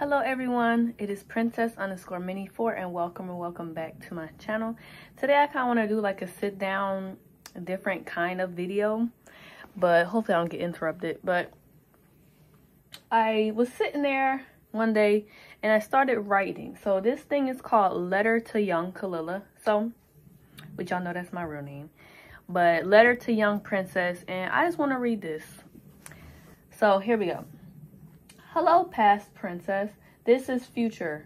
Hello everyone, it is Princess_Mini4 and welcome back to my channel. Today I kind of want to do like a sit down, different kind of video, but hopefully I don't get interrupted. But I was sitting there one day and I started writing. So this thing is called Letter to Young Kalila. So, which y'all know that's my real name. But Letter to Young Princess, and I just want to read this. So here we go. Hello, past princess. This is future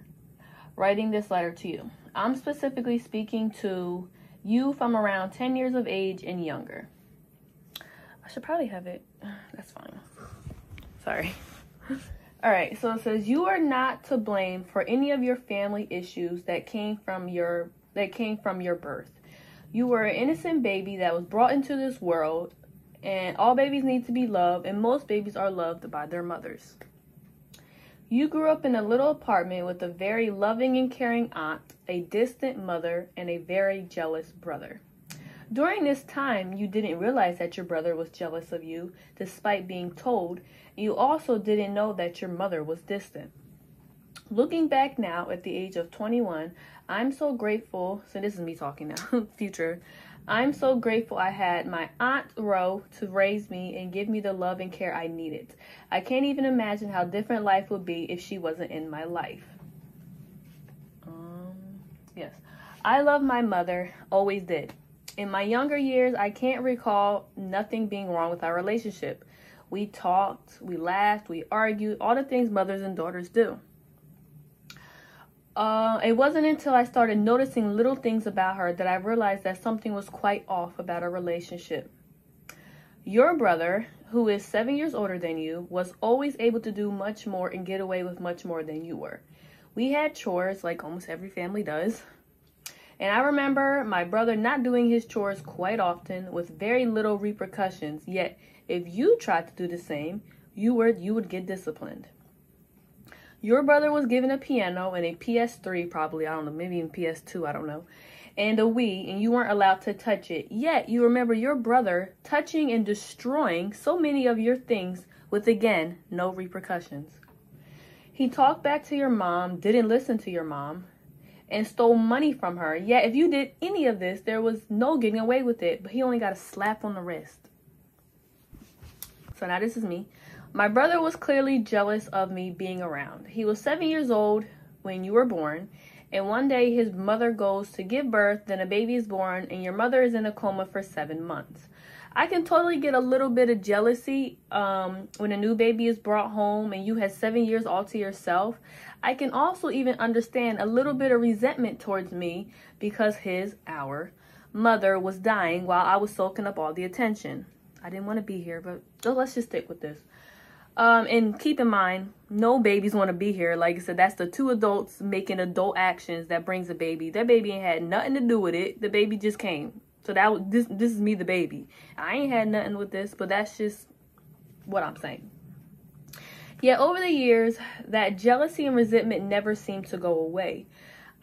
writing this letter to you. I'm specifically speaking to you from around 10 years of age and younger. I should probably have it. That's fine. Sorry. All right. So it says, you are not to blame for any of your family issues that came from your birth. You were an innocent baby that was brought into this world, and all babies need to be loved, and most babies are loved by their mothers. You grew up in a little apartment with a very loving and caring aunt, a distant mother, and a very jealous brother. During this time, you didn't realize that your brother was jealous of you, despite being told. You also didn't know that your mother was distant. Looking back now at the age of 21, I'm so grateful. So this is me talking now, future. I'm so grateful I had my Aunt Ro to raise me and give me the love and care I needed. I can't even imagine how different life would be if she wasn't in my life. Yes. I love my mother, always did. In my younger years, I can't recall nothing being wrong with our relationship. We talked, we laughed, we argued, all the things mothers and daughters do. It wasn't until I started noticing little things about her that I realized that something was quite off about our relationship. Your brother, who is 7 years older than you, was always able to do much more and get away with much more than you were. We had chores like almost every family does. And I remember my brother not doing his chores quite often with very little repercussions. Yet, if you tried to do the same, you would get disciplined. Your brother was given a piano and a PS3, probably, I don't know, maybe even PS2, I don't know, and a Wii, and you weren't allowed to touch it. Yet, you remember your brother touching and destroying so many of your things with, again, no repercussions. He talked back to your mom, didn't listen to your mom, and stole money from her. Yet, if you did any of this, there was no getting away with it, but he only got a slap on the wrist. So now this is me. My brother was clearly jealous of me being around. He was 7 years old when you were born, and one day his mother goes to give birth, then a baby is born, and your mother is in a coma for 7 months. I can totally get a little bit of jealousy when a new baby is brought home and you had 7 years all to yourself. I can also even understand a little bit of resentment towards me because our mother was dying while I was soaking up all the attention. I didn't want to be here, but let's just stick with this. And keep in mind, no babies want to be here. Like I said, that's the two adults making adult actions that brings a baby. That baby ain't had nothing to do with it. The baby just came. So this is me, the baby. I ain't had nothing with this, but that's just what I'm saying. Yet over the years, that jealousy and resentment never seemed to go away.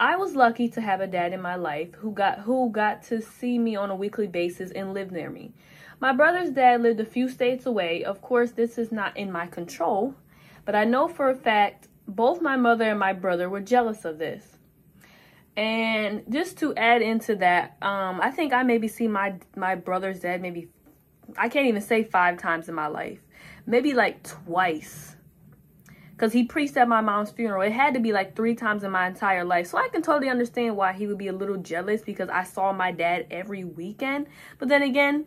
I was lucky to have a dad in my life who got to see me on a weekly basis and live near me. My brother's dad lived a few states away. Of course, this is not in my control, but I know for a fact both my mother and my brother were jealous of this. And just to add into that, I think I maybe see my brother's dad maybe, I can't even say 5 times in my life, maybe like twice. Because he preached at my mom's funeral. It had to be like 3 times in my entire life. So I can totally understand why he would be a little jealous because I saw my dad every weekend. But then again,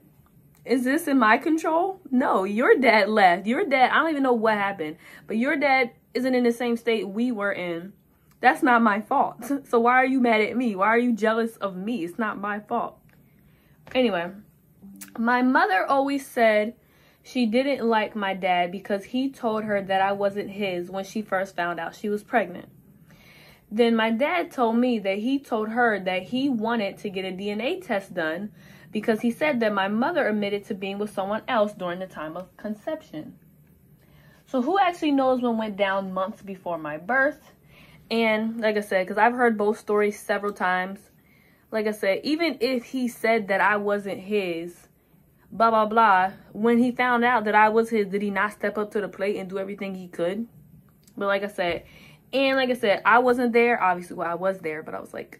is this in my control? No, your dad left. Your dad, I don't even know what happened. But your dad isn't in the same state we were in. That's not my fault. So why are you mad at me? Why are you jealous of me? It's not my fault. Anyway, my mother always said she didn't like my dad because he told her that I wasn't his when she first found out she was pregnant. Then my dad told me that he told her that he wanted to get a DNA test done because he said that my mother admitted to being with someone else during the time of conception. So who actually knows what went down months before my birth? And like I said, because I've heard both stories several times, like I said, even if he said that I wasn't his, blah, blah, blah, when he found out that I was his, did he not step up to the plate and do everything he could? But like I said, And like I said, I wasn't there. Obviously, well, I was there, but I was like,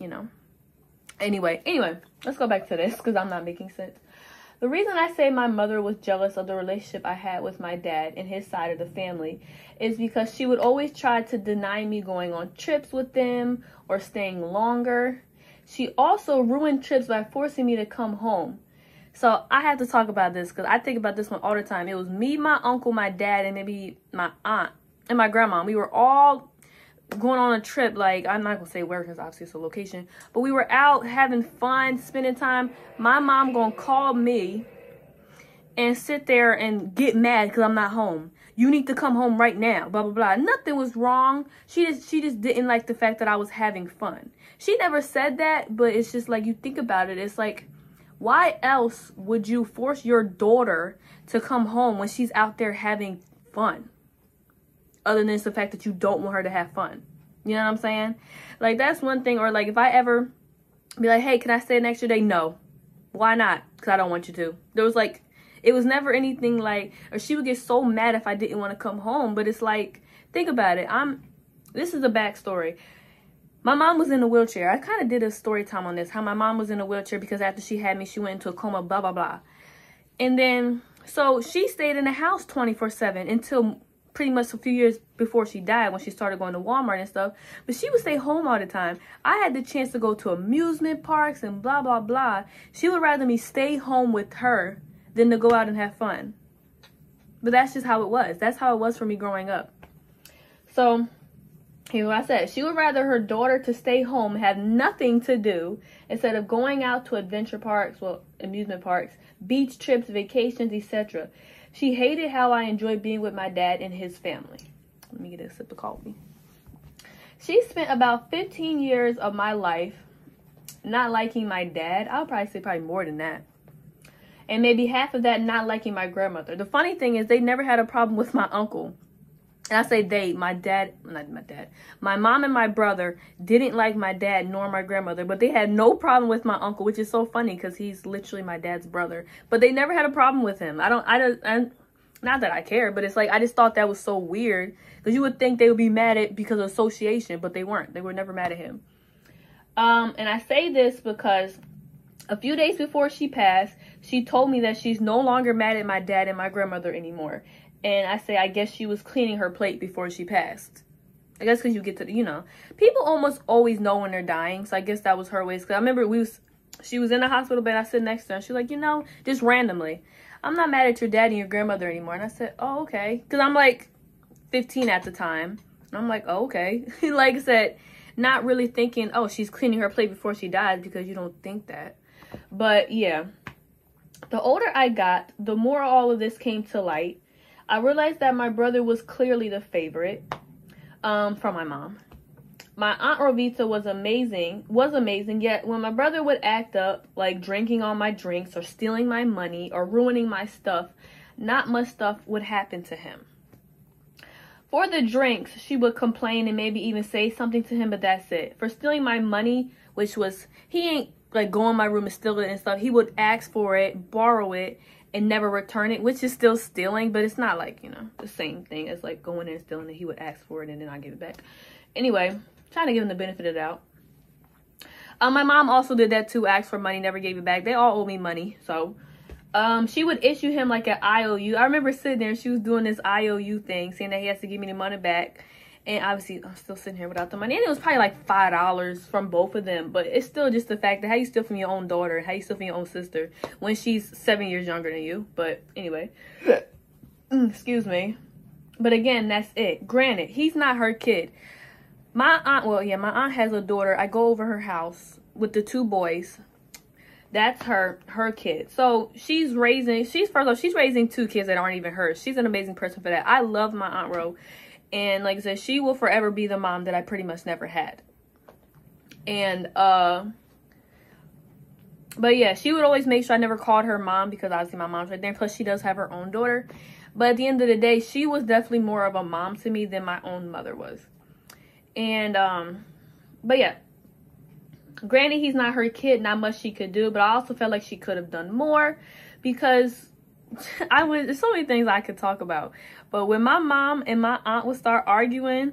you know. Anyway, let's go back to this because I'm not making sense. The reason I say my mother was jealous of the relationship I had with my dad and his side of the family is because she would always try to deny me going on trips with them or staying longer. She also ruined trips by forcing me to come home. So I have to talk about this because I think about this one all the time. It was me, my uncle, my dad, and maybe my aunt and my grandma. We were all going on a trip. Like, I'm not gonna say where because obviously it's a location, but we were out having fun, spending time. My mom gonna call me and sit there and get mad because I'm not home. You need to come home right now, blah blah blah. Nothing was wrong. She just didn't like the fact that I was having fun. She never said that, but it's just like, you think about it, it's like, why else would you force your daughter to come home when she's out there having fun? Other than the fact that you don't want her to have fun. You know what I'm saying? Like, that's one thing. Or like, if I ever be like, hey, can I stay an extra day? No. Why not? Because I don't want you to. There was like, it was never anything like, or she would get so mad if I didn't want to come home. But it's like, think about it. This is a backstory. My mom was in a wheelchair. I kind of did a story time on this. How my mom was in a wheelchair because after she had me, she went into a coma, blah, blah, blah. And then, so she stayed in the house 24/7 until pretty much a few years before she died, when she started going to Walmart and stuff. But she would stay home all the time. I had the chance to go to amusement parks and blah, blah, blah. She would rather me stay home with her than to go out and have fun. But that's just how it was. That's how it was for me growing up. So, here's what I said. She would rather her daughter to stay home, have nothing to do, instead of going out to adventure parks, well, amusement parks, beach trips, vacations, etc. She hated how I enjoyed being with my dad and his family. Let me get a sip of coffee. She spent about 15 years of my life not liking my dad. I'll probably say probably more than that. And maybe half of that not liking my grandmother. The funny thing is they never had a problem with my uncle. And I say they, my dad, not my dad. My mom and my brother didn't like my dad nor my grandmother, but they had no problem with my uncle, which is so funny because he's literally my dad's brother. But they never had a problem with him. Not that I care, but it's like, I just thought that was so weird because you would think they would be mad at because of association, but they weren't. They were never mad at him. And I say this because a few days before she passed, she told me that she's no longer mad at my dad and my grandmother anymore. And I say, I guess she was cleaning her plate before she passed. I guess because you get to, you know, people almost always know when they're dying. So I guess that was her ways. Because I remember she was in the hospital bed. I sit next to her. And she's like, you know, just randomly, I'm not mad at your dad and your grandmother anymore. And I said, oh, okay. Because I'm like 15 at the time. And I'm like, oh, okay. Like I said, not really thinking, oh, she's cleaning her plate before she dies, because you don't think that. But yeah, the older I got, the more all of this came to light. I realized that my brother was clearly the favorite from my mom. My Aunt Rovita was amazing, yet when my brother would act up, like drinking all my drinks or stealing my money or ruining my stuff, not much stuff would happen to him. For the drinks, she would complain and maybe even say something to him, but that's it. For stealing my money, which was, he ain't like go in my room and steal it and stuff. He would ask for it, borrow it, and never return it, which is still stealing, but it's not like, you know, the same thing as like going in and stealing it. He would ask for it and then I give it back. Anyway, trying to give him the benefit of the doubt. My mom also did that too, asked for money, never gave it back. They all owe me money, so she would issue him like an IOU. I remember sitting there and she was doing this IOU thing, saying that he has to give me the money back. And obviously, I'm still sitting here without the money. And it was probably like $5 from both of them. But it's still just the fact that how you steal from your own daughter, how you steal from your own sister when she's 7 years younger than you. But anyway, excuse me. But again, that's it. Granted, he's not her kid. My aunt, well, yeah, my aunt has a daughter. I go over her house with the 2 boys. That's her kid. So she's raising 2 kids that aren't even hers. She's an amazing person for that. I love my Aunt Ro. And like I said, she will forever be the mom that I pretty much never had. And, but yeah, she would always make sure I never called her mom, because obviously my mom's right there. Plus, she does have her own daughter. But at the end of the day, she was definitely more of a mom to me than my own mother was. And, but yeah. Granted, he's not her kid, not much she could do. But I also felt like she could have done more, because there's so many things I could talk about. But when my mom and my aunt would start arguing,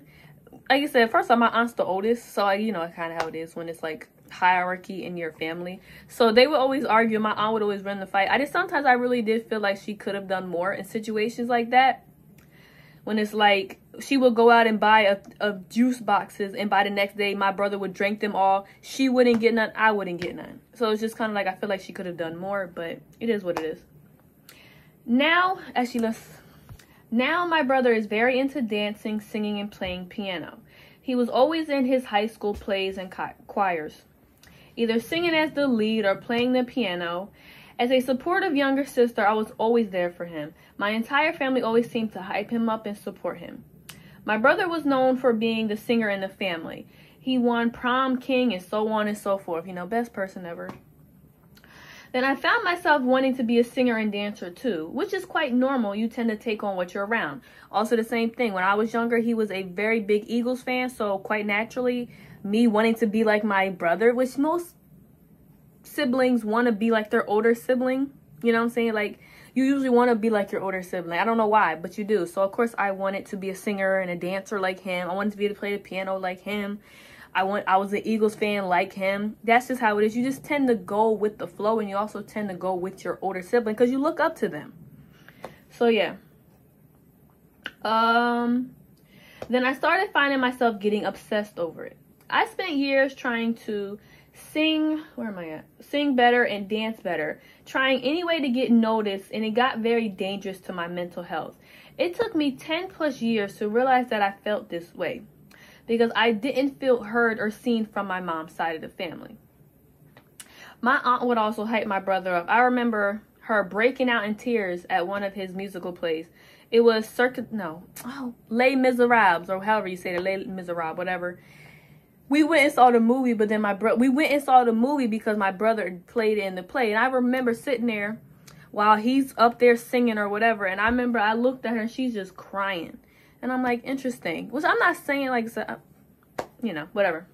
like I said, first of all, my aunt's the oldest, so you know kind of how it is when it's like hierarchy in your family. So they would always argue. My aunt would always run the fight. Sometimes I really did feel like she could have done more in situations like that. When it's like she would go out and buy a juice boxes, and by the next day my brother would drink them all. She wouldn't get none, I wouldn't get none. So it's just kind of like I feel like she could have done more, but it is what it is. Now, now my brother is very into dancing, singing, and playing piano. He was always in his high school plays and choirs, either singing as the lead or playing the piano. As a supportive younger sister, I was always there for him. My entire family always seemed to hype him up and support him. My brother was known for being the singer in the family. He won prom king and so on and so forth. You know, best person ever. Then I found myself wanting to be a singer and dancer too, which is quite normal. You tend to take on what you're around. Also the same thing. When I was younger, he was a very big Eagles fan, so quite naturally, me wanting to be like my brother, which most siblings want to be like their older sibling. You know what I'm saying? Like, you usually want to be like your older sibling. I don't know why, but you do. So of course I wanted to be a singer and a dancer like him. I wanted to be able to play the piano like him. I was an Eagles fan like him. That's just how it is. You just tend to go with the flow, and you also tend to go with your older sibling because you look up to them. So yeah. Then I started finding myself getting obsessed over it. I spent years trying to sing better and dance better, trying any way to get noticed, and it got very dangerous to my mental health. It took me 10 plus years to realize that I felt this way, because I didn't feel heard or seen from my mom's side of the family. My aunt would also hype my brother up. I remember her breaking out in tears at one of his musical plays. It was Les Miserables, or however you say it, Les Miserables, whatever. We went and saw the movie, but then we went and saw the movie because my brother played in the play. And I remember sitting there while he's up there singing or whatever. And I remember I looked at her and she's just crying. And I'm like, interesting. Which I'm not saying like, you know, whatever.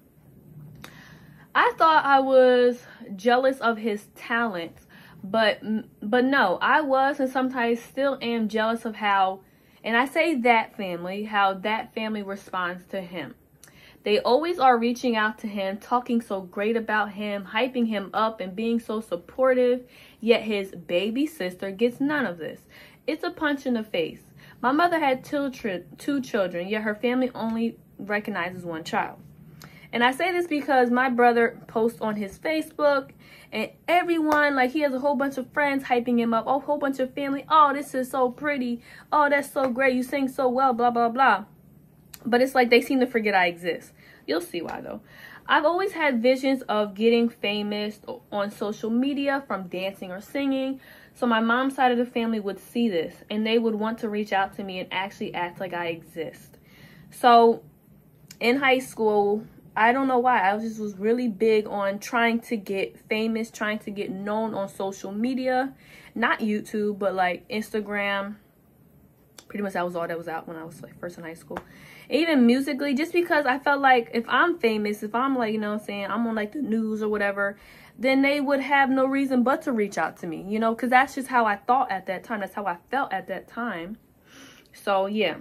I thought I was jealous of his talents, but no, I was and sometimes still am jealous of how that family responds to him. They always are reaching out to him, talking so great about him, hyping him up and being so supportive, yet his baby sister gets none of this. It's a punch in the face. My mother had two children, yet her family only recognizes one child. And I say this because my brother posts on his Facebook, and everyone, like, he has a whole bunch of friends hyping him up, a whole bunch of family. Oh, this is so pretty. Oh, that's so great. You sing so well, blah, blah, blah. But it's like they seem to forget I exist. You'll see why, though. I've always had visions of getting famous on social media from dancing or singing. So my mom's side of the family would see this, and they would want to reach out to me and actually act like I exist. So in high school, I don't know why, I just was really big on trying to get famous, trying to get known on social media. Not YouTube, but like Instagram. Pretty much that was all that was out when I was like first in high school. Even musically, just because I felt like if I'm famous, if I'm like, you know what I'm saying, I'm on like the news or whatever, then they would have no reason but to reach out to me, you know, because that's just how I thought at that time. That's how I felt at that time. So yeah,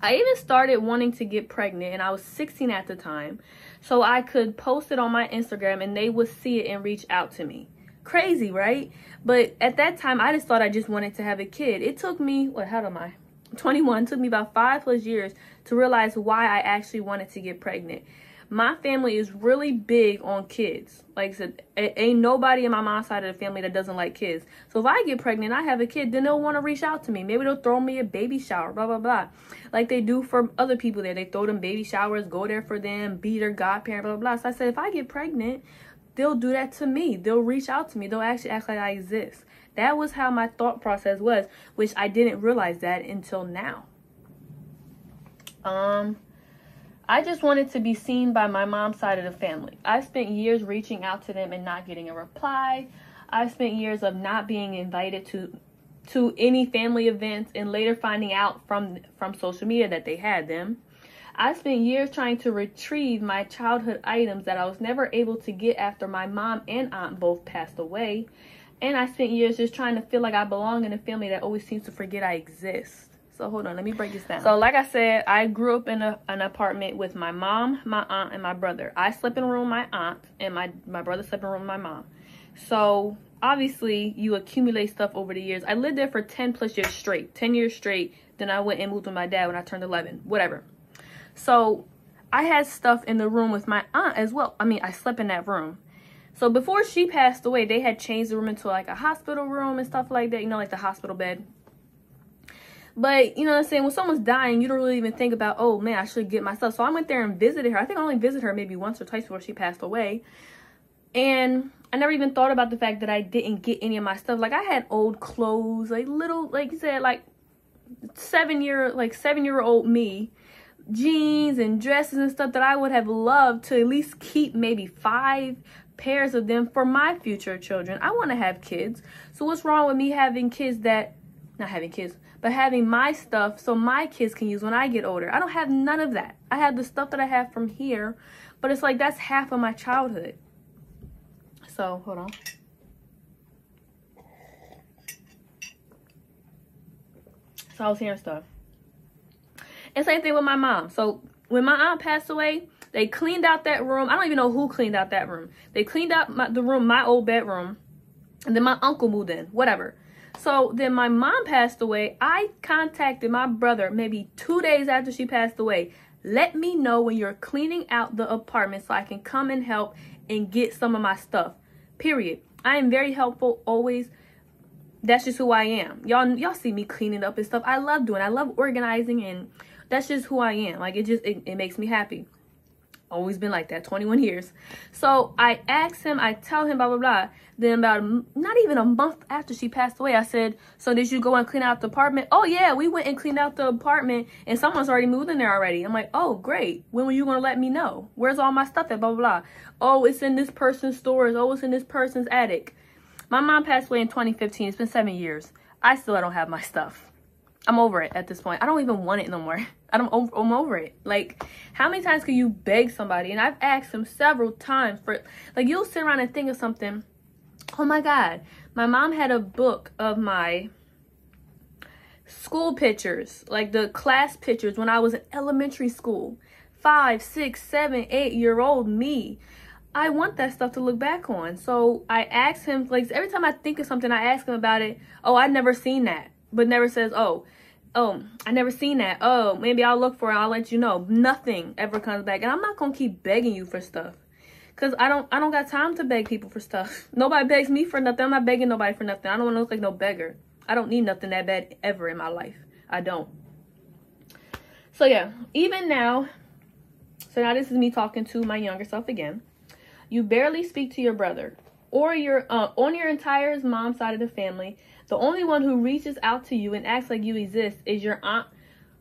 I even started wanting to get pregnant, and I was 16 at the time, so I could post it on my Instagram and they would see it and reach out to me. Crazy, right? But at that time, I just thought I just wanted to have a kid. It took me, how old am I? 21. It took me about 5+ years to realize why I actually wanted to get pregnant. My family is really big on kids. Like I said, ain't nobody in my mom's side of the family that doesn't like kids. So if I get pregnant, I have a kid, then they'll want to reach out to me. Maybe they'll throw me a baby shower, blah, blah, blah. Like they do for other people there. They throw them baby showers, go there for them, be their godparent, blah, blah, blah. So I said, if I get pregnant, they'll do that to me. They'll reach out to me. They'll actually act like I exist. That was how my thought process was, which I didn't realize that until now. I just wanted to be seen by my mom's side of the family. I spent years reaching out to them and not getting a reply. I spent years of not being invited to any family events and later finding out from social media that they had them. I spent years trying to retrieve my childhood items that I was never able to get after my mom and aunt both passed away. And I spent years just trying to feel like I belong in a family that always seems to forget I exist. So hold on, let me break this down. So like I said, I grew up in an apartment with my mom, my aunt, and my brother. I slept in a room with my aunt, and my brother slept in a room with my mom. So obviously you accumulate stuff over the years. I lived there for 10 plus years straight, 10 years straight. Then I went and moved with my dad when I turned 11, whatever. So I had stuff in the room with my aunt as well. I mean, I slept in that room. So before she passed away, they had changed the room into like a hospital room and stuff like that, you know, like the hospital bed. But, you know what I'm saying, when someone's dying, you don't really even think about, oh, man, I should get my stuff. So I went there and visited her. I think I only visited her maybe once or twice before she passed away. And I never even thought about the fact that I didn't get any of my stuff. Like, I had old clothes, like little, like you said, like seven-year-old me, jeans and dresses and stuff that I would have loved to at least keep maybe 5 pairs of them for my future children. I want to have kids. So what's wrong with me having kids that, not having kids, but having my stuff so my kids can use when I get older? I don't have none of that. I have the stuff that I have from here, but it's like that's half of my childhood. So, hold on. So I was hearing stuff. And same thing with my mom. So when my aunt passed away, they cleaned out that room. I don't even know who cleaned out that room. They cleaned out the room, my old bedroom. And then my uncle moved in, whatever. So then my mom passed away. I contacted my brother maybe 2 days after she passed away. Let me know when you're cleaning out the apartment so I can come and help and get some of my stuff. Period. I am very helpful always. That's just who I am. Y'all see me cleaning up and stuff. I love doing it. I love organizing, and that's just who I am. Like, it makes me happy. Always been like that, 21 years. So I asked him, I tell him, blah, blah, blah. Then about not even a month after she passed away, I said, so did you go and clean out the apartment? Oh, yeah, we went and cleaned out the apartment, and someone's already moved in there already. I'm like, oh, great. When were you going to let me know? Where's all my stuff at, blah, blah, blah. Oh, it's in this person's stores. Oh, it's in this person's attic. My mom passed away in 2015. It's been 7 years. I still don't have my stuff. I'm over it at this point. I don't even want it no more. I'm over it. Like, how many times can you beg somebody? And I've asked him several times for, like, you'll sit around and think of something. Oh my God. My mom had a book of my school pictures, like the class pictures when I was in elementary school. 5, 6, 7, 8-year-old me. I want that stuff to look back on. So I asked him, like, every time I think of something, I ask him about it. Oh, I've never seen that. But never says, oh, I never seen that. Oh, maybe I'll look for it. I'll let you know. Nothing ever comes back. And I'm not going to keep begging you for stuff. Because I don't got time to beg people for stuff. Nobody begs me for nothing. I'm not begging nobody for nothing. I don't want to look like no beggar. I don't need nothing that bad ever in my life. I don't. So, yeah. Even now, so now this is me talking to my younger self again. You barely speak to your brother or on your entire mom's side of the family. The only one who reaches out to you and acts like you exist is your Aunt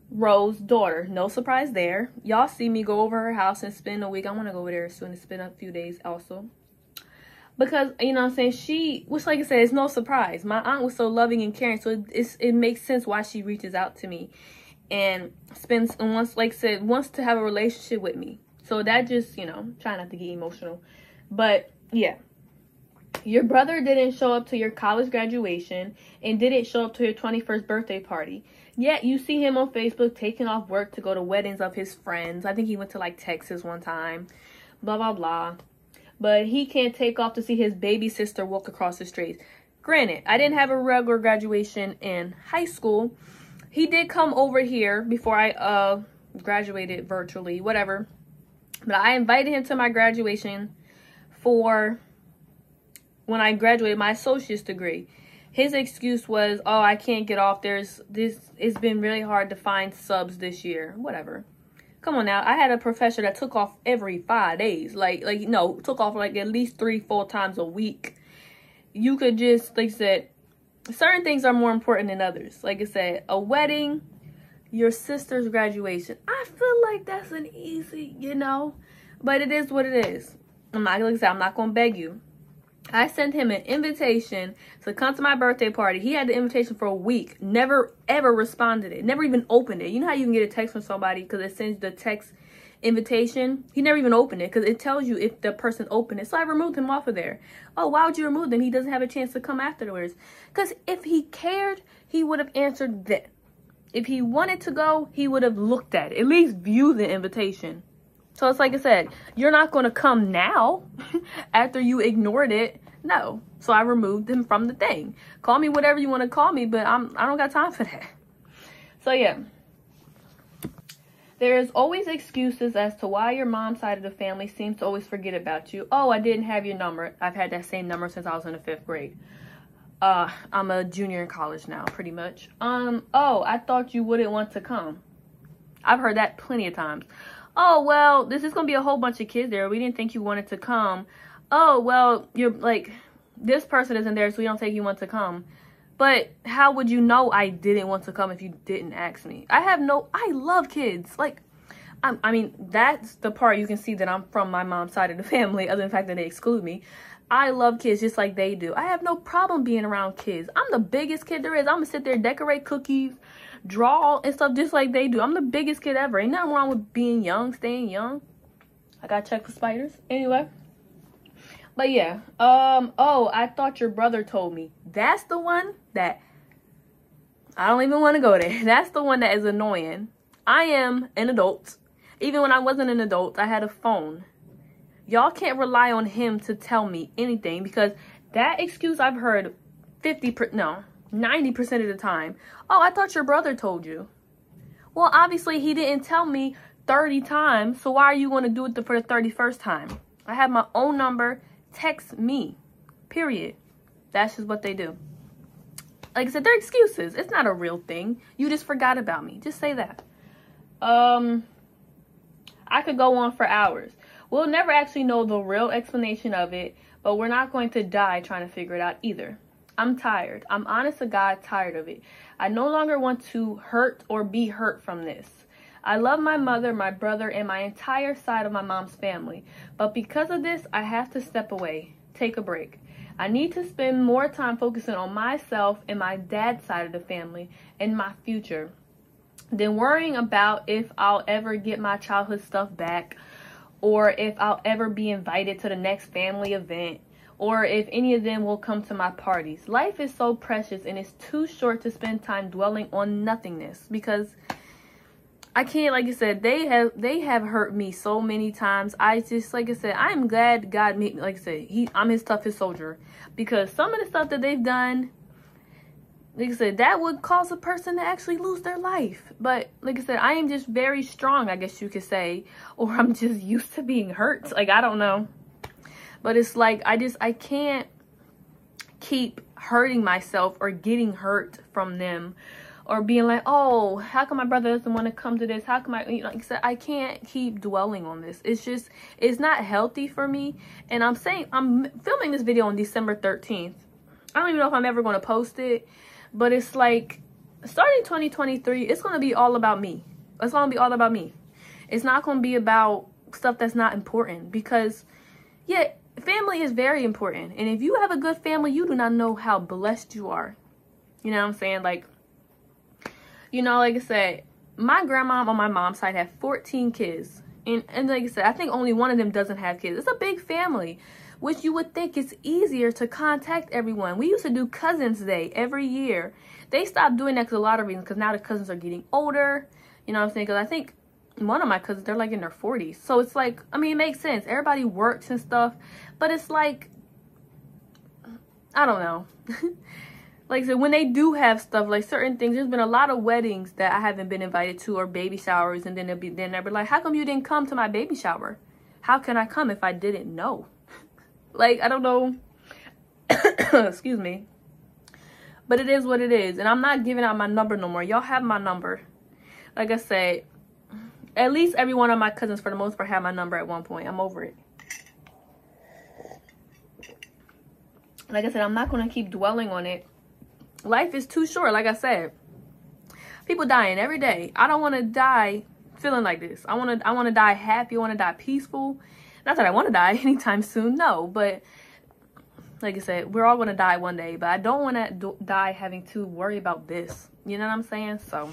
Rose's daughter. No surprise there. Y'all see me go over her house and spend a week. I want to go over there soon and spend a few days also. Because, you know what I'm saying, which like I said, it's no surprise. My aunt was so loving and caring, so it makes sense why she reaches out to me and wants to have a relationship with me. So that just, try not to get emotional. But, yeah. Your brother didn't show up to your college graduation and didn't show up to your 21st birthday party. Yet you see him on Facebook taking off work to go to weddings of his friends. I think he went to like Texas one time. Blah, blah, blah. But he can't take off to see his baby sister walk across the streets. Granted, I didn't have a regular graduation in high school. He did come over here before I graduated virtually, whatever. But I invited him to my graduation for when I graduated my associate's degree. His excuse was, oh, I can't get off. It's been really hard to find subs this year. Whatever. Come on now. I had a professor that took off every 5 days. Took off like at least 3-4 times a week. You could just, like I said, certain things are more important than others. Like I said, a wedding, your sister's graduation. I feel like that's an easy, but it is what it is. I'm not going to beg you. I sent him an invitation to come to my birthday party. He had the invitation for a week. Never, ever responded it. Never even opened it. You know how you can get a text from somebody because it sends the text invitation? He never even opened it because it tells you if the person opened it. So I removed him off of there. Oh, why would you remove him? He doesn't have a chance to come afterwards. Because if he cared, he would have answered that. If he wanted to go, he would have looked at it, at least view the invitation. So it's like I said, you're not going to come now after you ignored it. No. So I removed him from the thing. Call me whatever you want to call me, but I don't got time for that. So yeah. There's always excuses as to why your mom's side of the family seems to always forget about you. Oh, I didn't have your number. I've had that same number since I was in the 5th grade. I'm a junior in college now, pretty much. Oh, I thought you wouldn't want to come. I've heard that plenty of times. Oh, well, this is going to be a whole bunch of kids there. We didn't think you wanted to come. Oh, well, you're like, this person isn't there, so we don't think you want to come. But how would you know I didn't want to come if you didn't ask me? I love kids. Like, I mean, that's the part you can see that I'm from my mom's side of the family, other than the fact that they exclude me. I love kids just like they do. I have no problem being around kids. I'm the biggest kid there is. I'm going to sit there, decorate cookies, draw and stuff just like they do. I'm the biggest kid ever. Ain't nothing wrong with being young, staying young. I got to check for spiders. Anyway. But yeah. Oh, I thought your brother told me. That's the one that I don't even want to go there. That's the one that is annoying. I am an adult. Even when I wasn't an adult, I had a phone. Y'all can't rely on him to tell me anything, because that excuse I've heard 90% of the time. Oh, I thought your brother told you. Well, obviously he didn't tell me 30 times, so why are you going to do it for the 31st time? I have my own number. Text me. Period. That's just what they do. Like I said, they're excuses. It's not a real thing. You just forgot about me. Just say that. I could go on for hours. We'll never actually know the real explanation of it, but we're not going to die trying to figure it out either. I'm tired. I'm honest to God tired of it. I no longer want to hurt or be hurt from this. I love my mother, my brother, and my entire side of my mom's family. But because of this, I have to step away, take a break. I need to spend more time focusing on myself and my dad's side of the family and my future than worrying about if I'll ever get my childhood stuff back, or if I'll ever be invited to the next family event, or if any of them will come to my parties. Life is so precious, and it's too short to spend time dwelling on nothingness, because I can't, like I said, they have hurt me so many times. I just, like I said, I am glad God made me, like I said, I'm his toughest soldier, because some of the stuff that they've done, like I said, that would cause a person to actually lose their life. But like I said, I am just very strong, I guess you could say, or I'm just used to being hurt. Like, I don't know. But it's like, I can't keep hurting myself or getting hurt from them, or being like, oh, how come my brother doesn't want to come to this? How come like I said, I can't keep dwelling on this. It's just, it's not healthy for me. And I'm filming this video on December 13th. I don't even know if I'm ever going to post it. But it's like, starting 2023, it's going to be all about me. It's going to be all about me. It's not going to be about stuff that's not important. Because, yeah, family is very important. And if you have a good family, you do not know how blessed you are. You know what I'm saying? Like, you know, like I said, my grandma on my mom's side had 14 kids. And like I said, I think only one of them doesn't have kids. It's a big family, which you would think it's easier to contact everyone. We used to do Cousins Day every year. They stopped doing that because a lot of reasons, because now the cousins are getting older. You know what I'm saying? Because I think one of my cousins, they're like in their 40s. So it's like, I mean, it makes sense. Everybody works and stuff. But it's like, I don't know. Like I said, when they do have stuff, like certain things, there's been a lot of weddings that I haven't been invited to, or baby showers. And then they'll be like, how come you didn't come to my baby shower? How can I come if I didn't know? Like, I don't know. Excuse me. But it is what it is. And I'm not giving out my number no more. Y'all have my number. Like I said, at least every one of my cousins, for the most part, had my number at one point. I'm over it. Like I said, I'm not going to keep dwelling on it. Life is too short, like I said. People dying every day. I don't want to die feeling like this. I want to die happy. I want to die peaceful. Not that I want to die anytime soon, no. But like I said, we're all going to die one day. But I don't want to die having to worry about this. You know what I'm saying? So,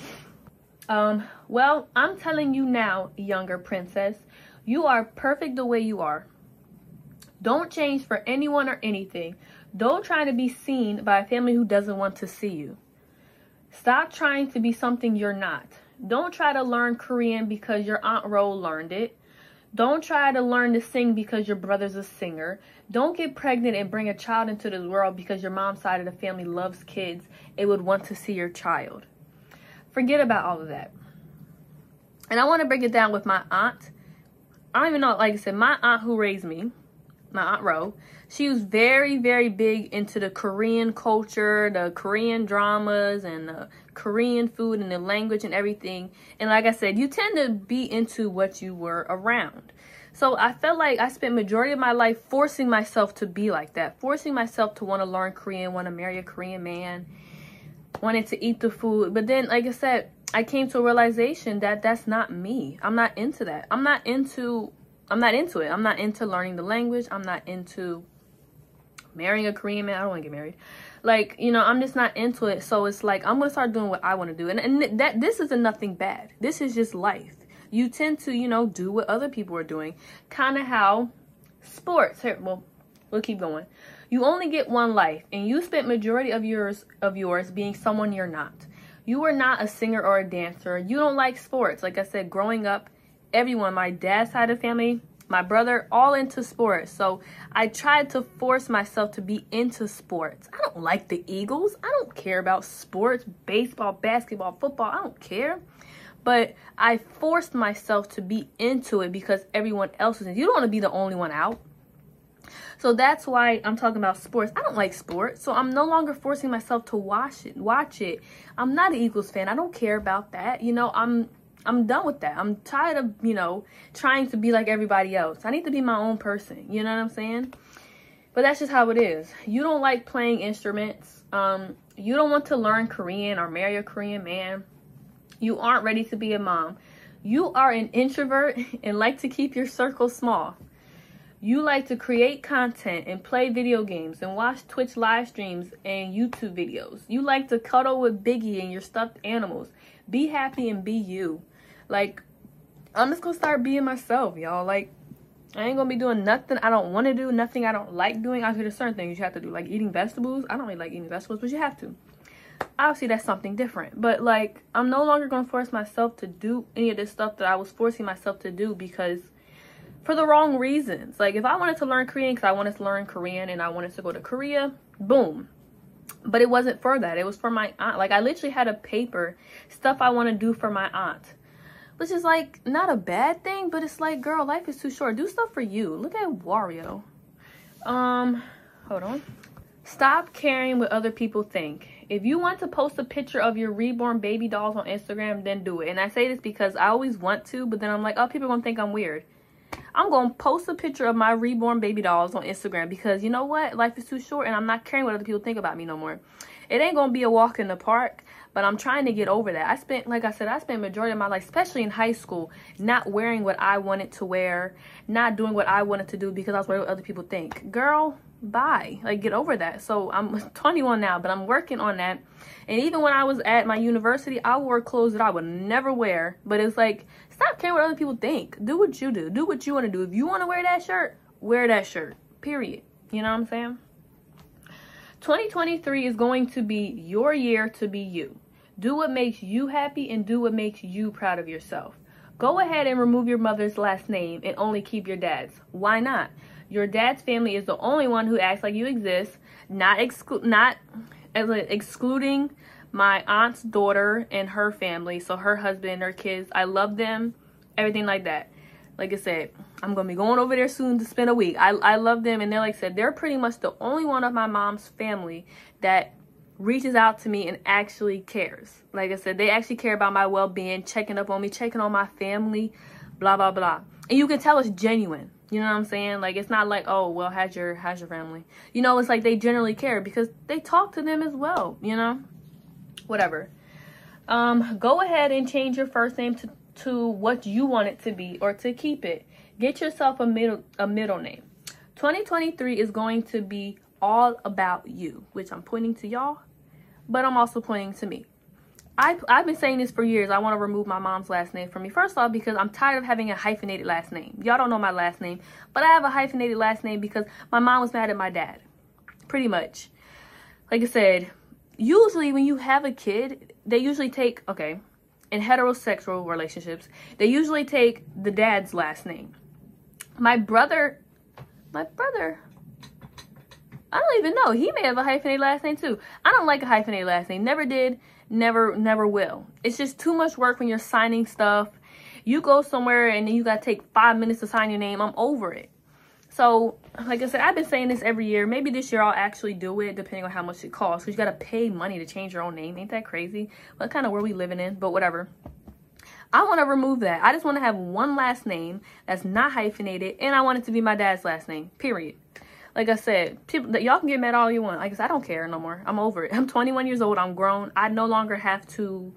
well, I'm telling you now, younger princess, you are perfect the way you are. Don't change for anyone or anything. Don't try to be seen by a family who doesn't want to see you. Stop trying to be something you're not. Don't try to learn Korean because your Aunt Ro learned it. Don't try to learn to sing because your brother's a singer. Don't get pregnant and bring a child into this world because your mom's side of the family loves kids and would want to see your child. Forget about all of that. And I want to break it down with my aunt. I don't even know, like I said, my aunt who raised me, my Aunt Ro, she was very, very big into the Korean culture, the Korean dramas, and the Korean food and the language and everything. And like I said, you tend to be into what you were around. So I felt like I spent majority of my life forcing myself to be like that, forcing myself to want to learn Korean, want to marry a Korean man, wanted to eat the food. But then, like I said, I came to a realization that that's not me. I'm not into that. I'm not into it. I'm not into learning the language. I'm not into marrying a Korean man. I don't want to get married. Like, you know, I'm just not into it. So it's like, I'm going to start doing what I want to do. And that this isn't nothing bad. This is just life. You tend to, you know, do what other people are doing. Kind of how sports. Here, well, we'll keep going. You only get one life, and you spent majority of yours being someone you're not. You are not a singer or a dancer. You don't like sports. Like I said, growing up, everyone, my dad's side of the family, my brother, all into sports. So I tried to force myself to be into sports. I don't like the Eagles. I don't care about sports, baseball, basketball, football. I don't care. But I forced myself to be into it because everyone else was in it. You don't want to be the only one out. So that's why I'm talking about sports. I don't like sports, so I'm no longer forcing myself to watch it. I'm not an Eagles fan. I don't care about that. You know, I'm done with that. I'm tired of, you know, trying to be like everybody else. I need to be my own person. You know what I'm saying? But that's just how it is. You don't like playing instruments. You don't want to learn Korean or marry a Korean man. You aren't ready to be a mom. You are an introvert and like to keep your circle small. You like to create content and play video games and watch Twitch live streams and YouTube videos. You like to cuddle with Biggie and your stuffed animals. Be happy and be you. Like, I'm just gonna start being myself, y'all. Like, I ain't gonna be doing nothing I don't want to do, nothing I don't like doing. Obviously, there's certain things you have to do, like eating vegetables. I don't really like eating vegetables, but you have to. Obviously, that's something different. But, like, I'm no longer gonna force myself to do any of this stuff that I was forcing myself to do because for the wrong reasons. Like, if I wanted to learn Korean because I wanted to learn Korean and I wanted to go to Korea, boom. But it wasn't for that. It was for my aunt. Like, I literally had a paper, stuff I want to do for my aunt. Which is, like, not a bad thing, but it's like, girl, life is too short. Do stuff for you. Look at Wario. Hold on. Stop caring what other people think. If you want to post a picture of your reborn baby dolls on Instagram, then do it. And I say this because I always want to, but then I'm like, oh, people are going to think I'm weird. I'm going to post a picture of my reborn baby dolls on Instagram because, you know what? Life is too short and I'm not caring what other people think about me no more. It ain't going to be a walk in the park, but I'm trying to get over that. I spent majority of my life, especially in high school, not wearing what I wanted to wear, not doing what I wanted to do because I was worried what other people think. Girl, bye. Like, get over that. So I'm 21 now, but I'm working on that. And even when I was at my university, I wore clothes that I would never wear. But it's like, stop caring what other people think. Do what you do. Do what you want to do. If you want to wear that shirt, wear that shirt. Period. You know what I'm saying? 2023 is going to be your year to be you. Do what makes you happy and do what makes you proud of yourself. Go ahead and remove your mother's last name and only keep your dad's. Why not? Your dad's family is the only one who acts like you exist, not excluding my aunt's daughter and her family, so her husband and her kids. I love them, everything like that. Like I said, I'm going to be going over there soon to spend a week. I love them, and like I said, they're pretty much the only one of my mom's family that reaches out to me and actually cares. Like I said, they actually care about my well-being, checking up on me, checking on my family, blah, blah, blah. And you can tell it's genuine. You know what I'm saying? Like, it's not like, oh, well, how's your family? You know, it's like they generally care because they talk to them as well, you know? Whatever. Go ahead and change your first name to what you want it to be or to keep it. Get yourself a middle name. 2023 is going to be all about you, which I'm pointing to y'all, but I'm also pointing to me. I've been saying this for years. I want to remove my mom's last name from me. First off, because I'm tired of having a hyphenated last name. Y'all don't know my last name, but I have a hyphenated last name because my mom was mad at my dad. Pretty much. Like I said, usually when you have a kid, they usually take, okay, in heterosexual relationships, they usually take the dad's last name. My brother, I don't even know. He may have a hyphenated last name too. I don't like a hyphenated last name. Never did, never will. It's just too much work when you're signing stuff. You go somewhere and then you gotta take 5 minutes to sign your name. I'm over it. So, like I said, I've been saying this every year. Maybe this year I'll actually do it, depending on how much it costs. Because you got to pay money to change your own name. Ain't that crazy? What kind of world we living in? But whatever. I want to remove that. I just want to have one last name that's not hyphenated. And I want it to be my dad's last name. Period. Like I said, y'all can get mad all you want. Like I said, I don't care no more. I'm over it. I'm 21 years old. I'm grown. I no longer have to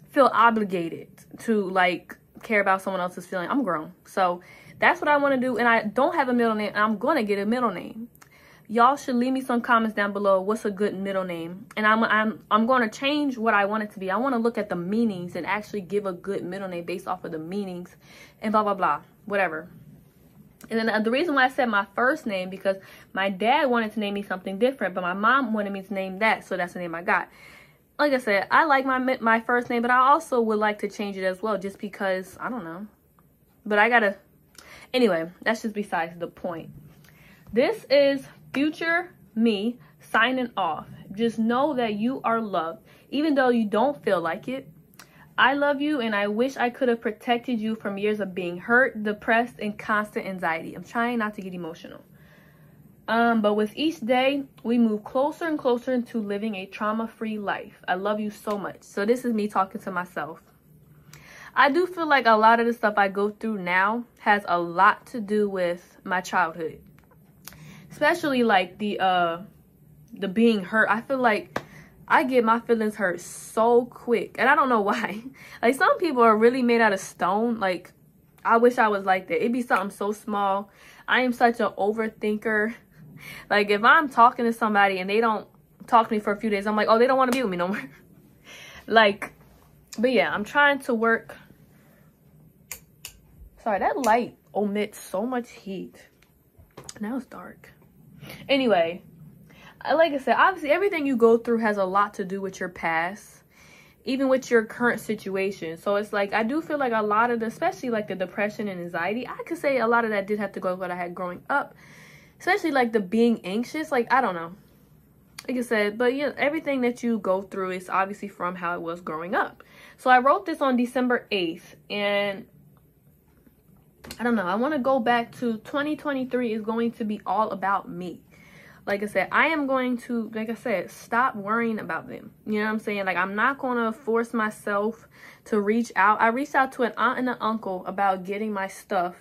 feel obligated to, like, care about someone else's feeling. I'm grown. So that's what I want to do, and I don't have a middle name, and I'm going to get a middle name. Y'all should leave me some comments down below. What's a good middle name? And I'm going to change what I want it to be. I want to look at the meanings and actually give a good middle name based off of the meanings and blah, blah, blah, whatever. And then the reason why I said my first name, because my dad wanted to name me something different, but my mom wanted me to name that, so that's the name I got. Like I said, I like my first name, but I also would like to change it as well, just because, I don't know. But I gotta... Anyway, that's just besides the point. This is future me signing off. Just know that you are loved, even though you don't feel like it. I love you, and I wish I could have protected you from years of being hurt, depressed, and constant anxiety. I'm trying not to get emotional. But with each day, we move closer and closer into living a trauma-free life. I love you so much. So this is me talking to myself. I do feel like a lot of the stuff I go through now has a lot to do with my childhood. Especially like the being hurt. I feel like I get my feelings hurt so quick. And I don't know why. Like, some people are really made out of stone. Like, I wish I was like that. It'd be something so small. I am such an overthinker. Like, if I'm talking to somebody and they don't talk to me for a few days, I'm like, oh, they don't want to be with me no more. Like, but yeah, I'm trying to work. Sorry, that light omits so much heat. Now it's dark. Anyway, like I said, obviously everything you go through has a lot to do with your past, even with your current situation. So it's like, I do feel like a lot of the, especially like the depression and anxiety, I could say a lot of that did have to go with what I had growing up. Especially like the being anxious, like, I don't know. Like I said, but yeah, everything that you go through is obviously from how it was growing up. So I wrote this on December 8th, and I don't know, I want to go back to 2023 is going to be all about me. Like I said, I am going to, like I said, stop worrying about them. You know what I'm saying? Like, I'm not going to force myself to reach out. I reached out to an aunt and an uncle about getting my stuff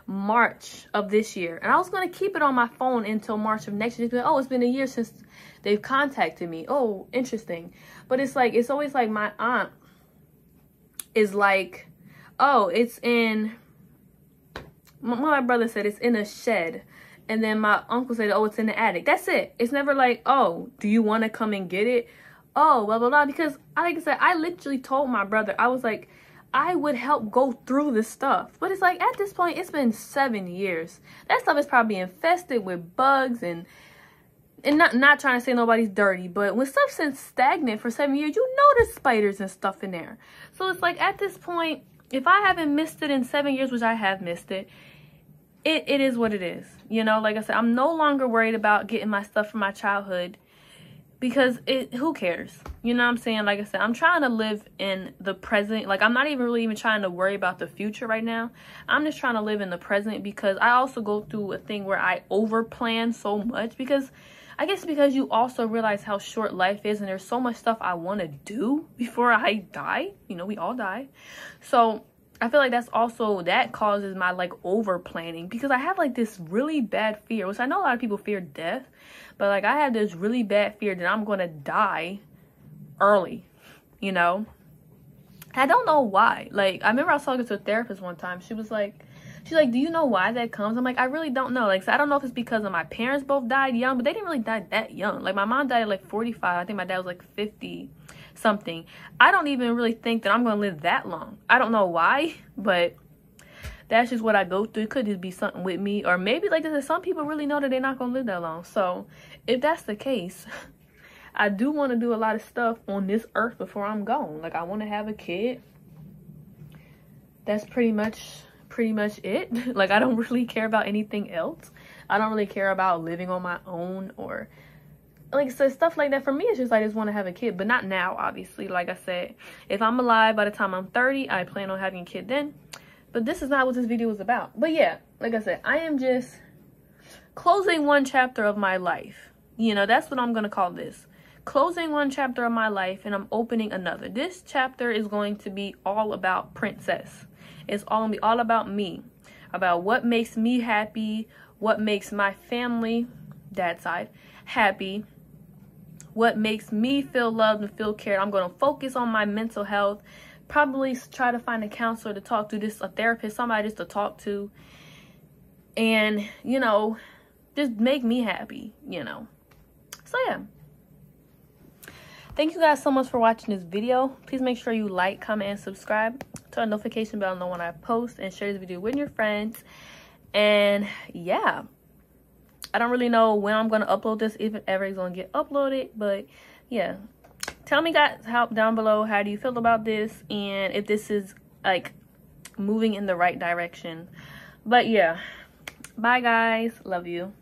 March of this year, and I was going to keep it on my phone until March of next year. Oh, it's been a year since they've contacted me. Oh, interesting. But it's like, it's always like my aunt is like, oh, it's in, my brother said it's in a shed, and then my uncle said, oh, it's in the attic. That's it. It's never like, oh, do you want to come and get it? Oh, blah, blah, blah. Because like I said, I literally told my brother, I was like, I would help go through this stuff. But it's like, at this point, it's been 7 years. That stuff is probably infested with bugs and not trying to say nobody's dirty, but when stuff's been stagnant for 7 years, you know there's spiders and stuff in there. So it's like, at this point, if I haven't missed it in 7 years, which I have missed it, it is what it is. You know, like I said, I'm no longer worried about getting my stuff from my childhood, because who cares? You know what I'm saying? Like I said, I'm trying to live in the present. Like, I'm not even trying to worry about the future right now. I'm just trying to live in the present, because I also go through a thing where I over plan so much, because I guess because you also realize how short life is, and there's so much stuff I want to do before I die. You know, we all die. So I feel like that's also, that causes my like over planning, because I have like this really bad fear, which I know a lot of people fear death, but like I have this really bad fear that I'm going to die early, you know? I don't know why. Like, I remember I was talking to a therapist one time. She's like, do you know why that comes? I'm like, I really don't know. Like, so I don't know if it's because of my parents both died young, but they didn't really die that young. Like, my mom died at like 45. I think my dad was like 50 something. I don't even really think that I'm going to live that long. I don't know why, but that's just what I go through. It could just be something with me, or maybe like this, some people really know that they're not going to live that long. So if that's the case, I do want to do a lot of stuff on this earth before I'm gone. Like, I want to have a kid. That's pretty much it. Like, I don't really care about anything else. I don't really care about living on my own or like so stuff like that. For me, it's just I just want to have a kid, but not now, obviously. Like I said, if I'm alive by the time I'm 30, I plan on having a kid then. But this is not what this video was about. But yeah, like I said, I am just closing one chapter of my life. You know, that's what I'm gonna call this. Closing one chapter of my life, and I'm opening another. This chapter is going to be all about Princess. It's all gonna be all about me, about what makes me happy, what makes my family, dad's side, happy, what makes me feel loved and feel cared. I'm going to focus on my mental health, probably try to find a counselor to talk to, a therapist, somebody just to talk to, and, you know, just make me happy, you know. So yeah, thank you guys so much for watching this video. Please make sure you like, comment, and subscribe. Turn the notification bell to know when I post, and share this video with your friends. And yeah, I don't really know when I'm going to upload this, if it ever is going to get uploaded. But yeah, tell me guys down below, how do you feel about this, and if this is like moving in the right direction. But yeah, bye guys, love you.